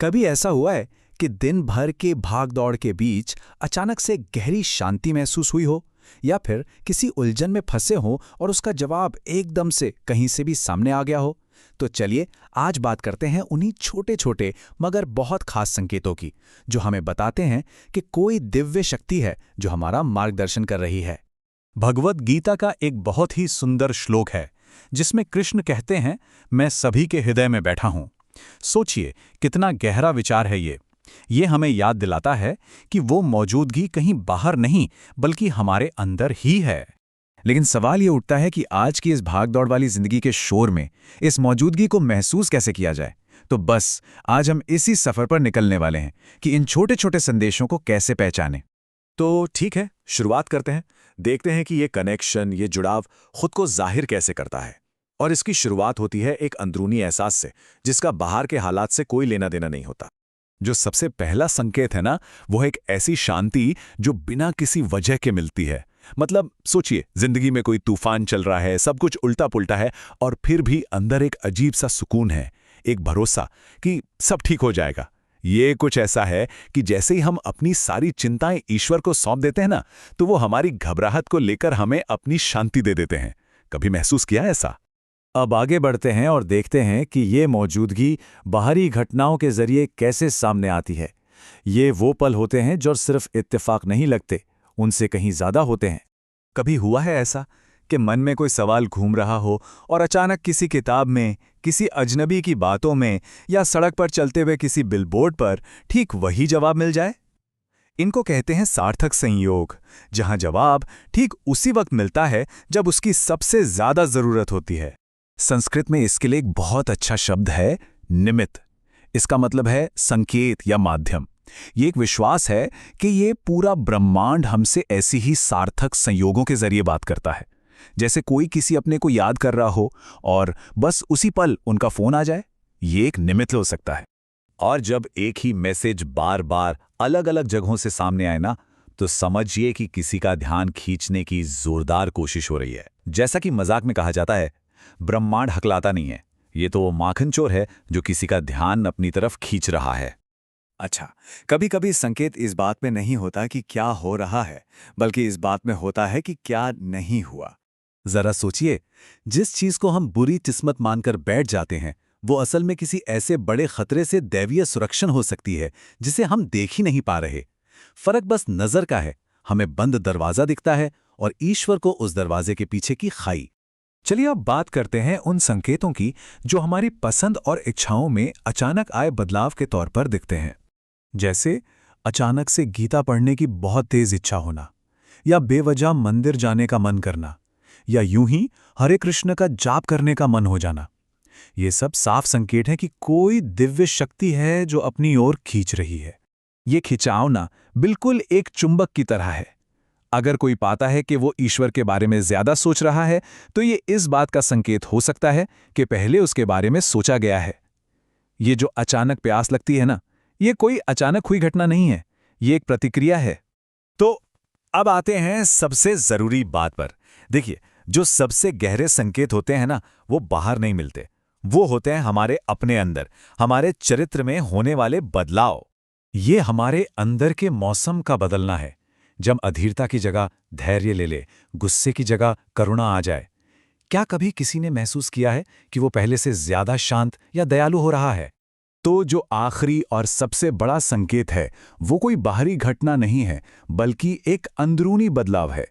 कभी ऐसा हुआ है कि दिन भर के भाग-दौड़ के बीच अचानक से गहरी शांति महसूस हुई हो, या फिर किसी उलझन में फंसे हो और उसका जवाब एकदम से कहीं से भी सामने आ गया हो? तो चलिए आज बात करते हैं उन्हीं छोटे-छोटे मगर बहुत खास संकेतों की, जो हमें बताते हैं कि कोई दिव्य शक्ति है जो हमारा मार्गदर्शन कर रही है। भगवद गीता का एक बहुत ही सुंदर श्लोक है जिसमें कृष्ण कहते हैं, मैं सभी के हृदय में बैठा हूं। सोचिए कितना गहरा विचार है ये हमें याद दिलाता है कि वो मौजूदगी कहीं बाहर नहीं बल्कि हमारे अंदर ही है। लेकिन सवाल ये उठता है कि आज की इस भागदौड़ वाली जिंदगी के शोर में इस मौजूदगी को महसूस कैसे किया जाए। तो बस आज हम इसी सफर पर निकलने वाले हैं कि इन छोटे-छोटे संदेशों को कैसे पहचानें। तो ठीक है, शुरुआत करते हैं। देखते हैं कि ये कनेक्शन, ये जुड़ाव खुद को जाहिर कैसे करता है। और इसकी शुरुआत होती है एक अंदरूनी एहसास से, जिसका बाहर के हालात से कोई लेना देना नहीं होता। जो सबसे पहला संकेत है ना, वो है एक ऐसी शांति जो बिना किसी वजह के मिलती है। मतलब सोचिए, जिंदगी में कोई तूफान चल रहा है, सब कुछ उल्टा पुल्टा है, और फिर भी अंदर एक अजीब सा सुकून है, एक भरोसा कि सब ठीक हो जाएगा। ये कुछ ऐसा है कि जैसे ही हम अपनी सारी चिंताएं ईश्वर को सौंप देते हैं ना, तो वो हमारी घबराहट को लेकर हमें अपनी शांति दे देते हैं। कभी महसूस किया ऐसा? अब आगे बढ़ते हैं और देखते हैं कि ये मौजूदगी बाहरी घटनाओं के जरिए कैसे सामने आती है। ये वो पल होते हैं जो सिर्फ इत्तेफाक नहीं लगते, उनसे कहीं ज्यादा होते हैं। कभी हुआ है ऐसा कि मन में कोई सवाल घूम रहा हो और अचानक किसी किताब में, किसी अजनबी की बातों में या सड़क पर चलते हुए किसी बिलबोर्ड पर ठीक वही जवाब मिल जाए? इनको कहते हैं सार्थक संयोग, जहां जवाब ठीक उसी वक्त मिलता है जब उसकी सबसे ज्यादा जरूरत होती है। संस्कृत में इसके लिए एक बहुत अच्छा शब्द है, निमित्त। इसका मतलब है संकेत या माध्यम। ये एक विश्वास है कि ये पूरा ब्रह्मांड हमसे ऐसी ही सार्थक संयोगों के जरिए बात करता है। जैसे कोई किसी अपने को याद कर रहा हो और बस उसी पल उनका फोन आ जाए, ये एक निमित्त हो सकता है। और जब एक ही मैसेज बार बार अलग अलग जगहों से सामने आए ना, तो समझिए कि किसी का ध्यान खींचने की जोरदार कोशिश हो रही है। जैसा कि मजाक में कहा जाता है, ब्रह्मांड हकलाता नहीं है, ये तो वो माखन चोर है जो किसी का ध्यान अपनी तरफ खींच रहा है। अच्छा, कभी कभी संकेत इस बात में नहीं होता कि क्या हो रहा है, बल्कि इस बात में होता है कि क्या नहीं हुआ। जरा सोचिए, जिस चीज को हम बुरी किस्मत मानकर बैठ जाते हैं, वो असल में किसी ऐसे बड़े खतरे से दैवीय सुरक्षण हो सकती है जिसे हम देख ही नहीं पा रहे। फर्क बस नजर का है। हमें बंद दरवाजा दिखता है और ईश्वर को उस दरवाजे के पीछे की खाई। चलिए अब बात करते हैं उन संकेतों की जो हमारी पसंद और इच्छाओं में अचानक आए बदलाव के तौर पर दिखते हैं। जैसे अचानक से गीता पढ़ने की बहुत तेज इच्छा होना, या बेवजह मंदिर जाने का मन करना, या यूं ही हरे कृष्ण का जाप करने का मन हो जाना। ये सब साफ संकेत हैं कि कोई दिव्य शक्ति है जो अपनी ओर खींच रही है। ये खिंचाव ना बिल्कुल एक चुंबक की तरह है। अगर कोई पाता है कि वो ईश्वर के बारे में ज्यादा सोच रहा है, तो ये इस बात का संकेत हो सकता है कि पहले उसके बारे में सोचा गया है। ये जो अचानक प्यास लगती है ना, ये कोई अचानक हुई घटना नहीं है, ये एक प्रतिक्रिया है। तो अब आते हैं सबसे जरूरी बात पर। देखिए, जो सबसे गहरे संकेत होते हैं ना, वो बाहर नहीं मिलते। वो होते हैं हमारे अपने अंदर, हमारे चरित्र में होने वाले बदलाव। ये हमारे अंदर के मौसम का बदलना है। जब अधीरता की जगह धैर्य ले ले, गुस्से की जगह करुणा आ जाए। क्या कभी किसी ने महसूस किया है कि वो पहले से ज्यादा शांत या दयालु हो रहा है? तो जो आखिरी और सबसे बड़ा संकेत है, वो कोई बाहरी घटना नहीं है, बल्कि एक अंदरूनी बदलाव है।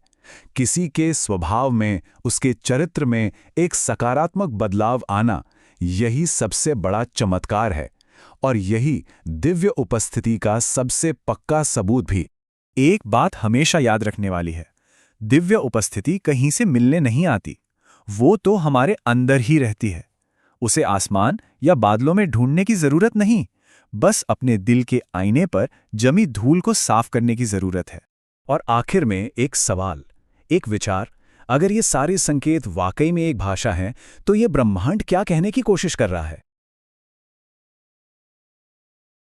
किसी के स्वभाव में, उसके चरित्र में एक सकारात्मक बदलाव आना, यही सबसे बड़ा चमत्कार है। और यही दिव्य उपस्थिति का सबसे पक्का सबूत भी। एक बात हमेशा याद रखने वाली है, दिव्य उपस्थिति कहीं से मिलने नहीं आती, वो तो हमारे अंदर ही रहती है। उसे आसमान या बादलों में ढूंढने की जरूरत नहीं, बस अपने दिल के आईने पर जमी धूल को साफ करने की जरूरत है। और आखिर में एक सवाल, एक विचार, अगर ये सारे संकेत वाकई में एक भाषा हैं, तो ये ब्रह्मांड क्या कहने की कोशिश कर रहा है?